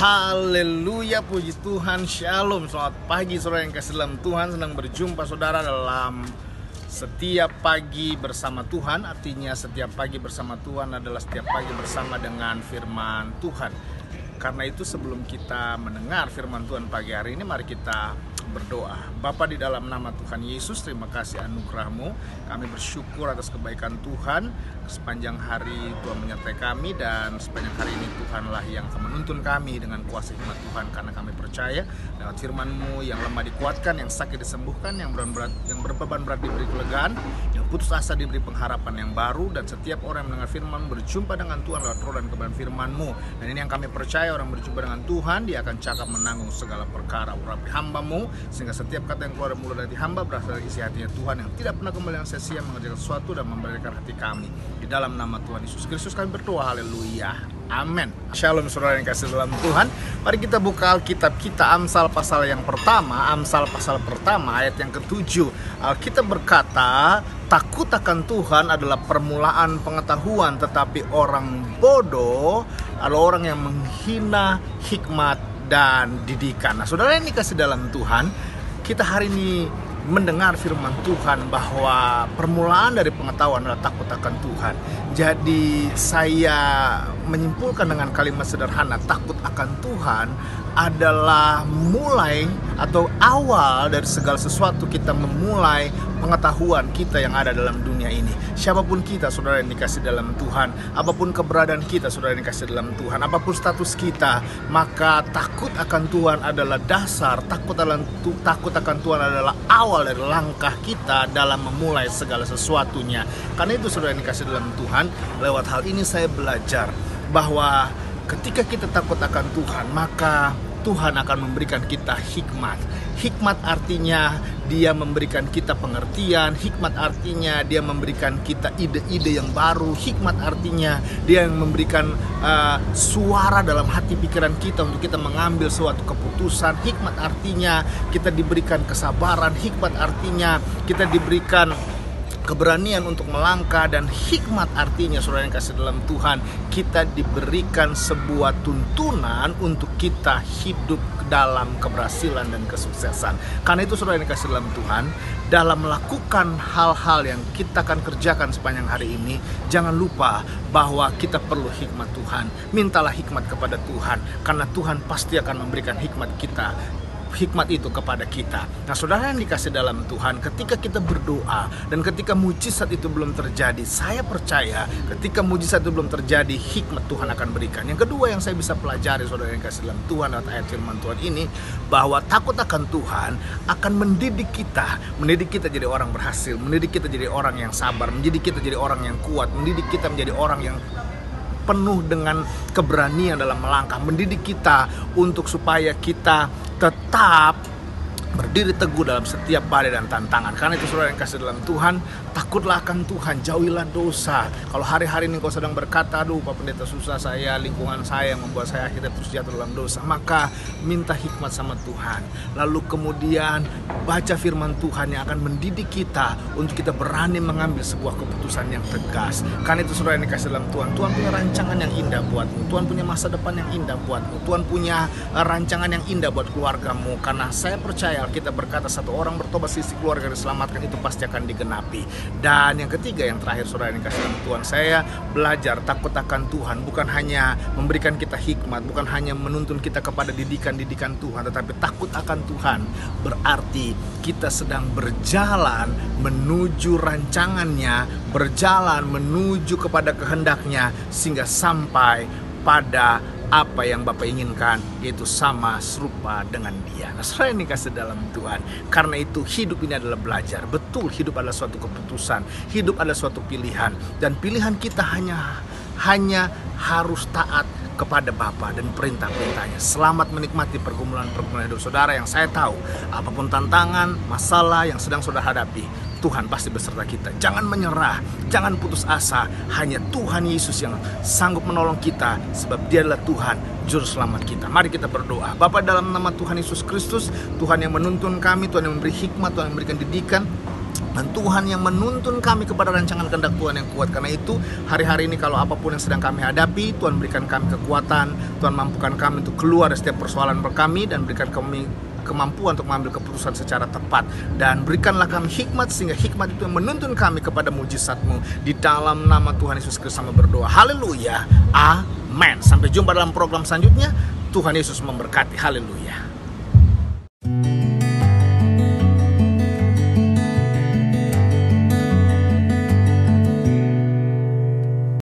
Haleluya, puji Tuhan, shalom. Selamat pagi saudara yang kasih dalam Tuhan. Senang berjumpa saudara dalam setiap pagi bersama Tuhan. Artinya setiap pagi bersama Tuhan adalah setiap pagi bersama dengan firman Tuhan. Karena itu sebelum kita mendengar firman Tuhan pagi hari ini, mari kita berdoa. Bapa, di dalam nama Tuhan Yesus, terima kasih anugerah-Mu. Kami bersyukur atas kebaikan Tuhan. Sepanjang hari Tuhan menyertai kami, dan sepanjang hari ini Tuhanlah yang akan menuntun kami dengan kuasa hikmat Tuhan. Karena kami percaya lewat firman-Mu, yang lemah dikuatkan, yang sakit disembuhkan, yang berbeban berat diberi kelegaan, yang putus asa diberi pengharapan yang baru. Dan setiap orang yang mendengar firman berjumpa dengan Tuhan lewat roh dan kebenaran firman-Mu. Dan ini yang kami percaya, orang berjumpa dengan Tuhan, dia akan cakap menanggung segala perkara. Urapi hamba-Mu, sehingga setiap kata yang keluar dari mulut dari hamba berasal dari isi hatinya Tuhan, yang tidak pernah kembali yang sia-sia, mengerjakan sesuatu dan memberitakan hati kami. Di dalam nama Tuhan Yesus Kristus kami berdoa, haleluya, amin. Shalom saudara yang kasih dalam Tuhan. Mari kita buka Alkitab kita, Amsal pasal yang pertama. Amsal pasal pertama ayat yang ke-7. Alkitab berkata, takut akan Tuhan adalah permulaan pengetahuan, tetapi orang bodoh adalah orang yang menghina hikmat dan didikan. Nah, saudara yang dikasih dalam Tuhan, kita hari ini mendengar firman Tuhan bahwa permulaan dari pengetahuan adalah takut akan Tuhan. Jadi saya menyimpulkan dengan kalimat sederhana, takut akan Tuhan adalah mulai atau awal dari segala sesuatu kita memulai pengetahuan kita yang ada dalam dunia ini. Siapapun kita, saudara yang dikasih dalam Tuhan, apapun keberadaan kita, saudara yang dikasih dalam Tuhan, apapun status kita, maka takut akan Tuhan adalah dasar. Takut akan Tuhan adalah awal dari langkah kita dalam memulai segala sesuatunya. Karena itu saudara yang dikasih dalam Tuhan, lewat hal ini saya belajar bahwa ketika kita takut akan Tuhan, maka Tuhan akan memberikan kita hikmat. Hikmat artinya dia memberikan kita pengertian. Hikmat artinya dia memberikan kita ide-ide yang baru. Hikmat artinya dia yang memberikan suara dalam hati pikiran kita untuk kita mengambil suatu keputusan. Hikmat artinya kita diberikan kesabaran. Hikmat artinya kita diberikan keberanian untuk melangkah. Dan hikmat artinya, saudara yang kasih dalam Tuhan, kita diberikan sebuah tuntunan untuk kita hidup dalam keberhasilan dan kesuksesan. Karena itu saudara yang kasih dalam Tuhan, dalam melakukan hal-hal yang kita akan kerjakan sepanjang hari ini, jangan lupa bahwa kita perlu hikmat Tuhan. Mintalah hikmat kepada Tuhan, karena Tuhan pasti akan memberikan hikmat itu kepada kita. Nah, saudara yang dikasih dalam Tuhan, ketika kita berdoa dan ketika mujizat itu belum terjadi, saya percaya ketika mujizat itu belum terjadi, hikmat Tuhan akan berikan. Yang kedua yang saya bisa pelajari, saudara yang dikasih dalam Tuhan, lewat ayat firman Tuhan ini, bahwa takut akan Tuhan akan mendidik kita jadi orang berhasil, mendidik kita jadi orang yang sabar, mendidik kita jadi orang yang kuat, mendidik kita menjadi orang yang penuh dengan keberanian dalam melangkah, mendidik kita untuk supaya kita tetap berdiri teguh dalam setiap badai dan tantangan. Karena itu saudara yang kasih dalam Tuhan, takutlah akan Tuhan, jauhilah dosa. Kalau hari-hari ini kau sedang berkata, aduh Pak Pendeta susah saya, lingkungan saya yang membuat saya akhirnya terus jatuh dalam dosa, maka minta hikmat sama Tuhan. Lalu kemudian baca firman Tuhan yang akan mendidik kita untuk kita berani mengambil sebuah keputusan yang tegas. Karena itu saudara yang dikasih dalam Tuhan, Tuhan punya rancangan yang indah buatmu. Tuhan punya masa depan yang indah buatmu. Tuhan punya rancangan yang indah buat keluargamu. Karena saya percaya kita berkata, satu orang bertobat sisi keluarga diselamatkan, itu pasti akan digenapi. Dan yang ketiga, yang terakhir saudara yang dikasih dalam Tuhan, saya belajar takut akan Tuhan bukan hanya memberikan kita hikmat, bukan hanya menuntun kita kepada didikan Tuhan, tetapi takut akan Tuhan berarti kita sedang berjalan menuju rancangannya, berjalan menuju kepada kehendaknya, sehingga sampai pada apa yang Bapak inginkan, yaitu sama serupa dengan Dia. Nah, saudara yang dikasih dalam Tuhan, karena itu hidup ini adalah belajar. Betul, hidup adalah suatu keputusan, hidup adalah suatu pilihan, dan pilihan kita hanya harus taat kepada Bapa dan perintah-perintahnya. Selamat menikmati pergumulan-pergumulan hidup saudara, yang saya tahu apapun tantangan, masalah yang sedang saudara hadapi, Tuhan pasti beserta kita. Jangan menyerah, jangan putus asa. Hanya Tuhan Yesus yang sanggup menolong kita, sebab Dia adalah Tuhan, juru selamat kita. Mari kita berdoa. Bapa, dalam nama Tuhan Yesus Kristus, Tuhan yang menuntun kami, Tuhan yang memberi hikmat, Tuhan yang memberikan didikan, Dan Tuhan yang menuntun kami kepada rancangan kehendak Tuhan yang kuat. Karena itu hari-hari ini kalau apapun yang sedang kami hadapi, Tuhan berikan kami kekuatan, Tuhan mampukan kami untuk keluar dari setiap persoalan kami, dan berikan kami kemampuan untuk mengambil keputusan secara tepat. Dan berikanlah kami hikmat, sehingga hikmat itu yang menuntun kami kepada mujizat-Mu. Di dalam nama Tuhan Yesus Kristus kami berdoa. Haleluya. Amin. Sampai jumpa dalam program selanjutnya. Tuhan Yesus memberkati. Haleluya.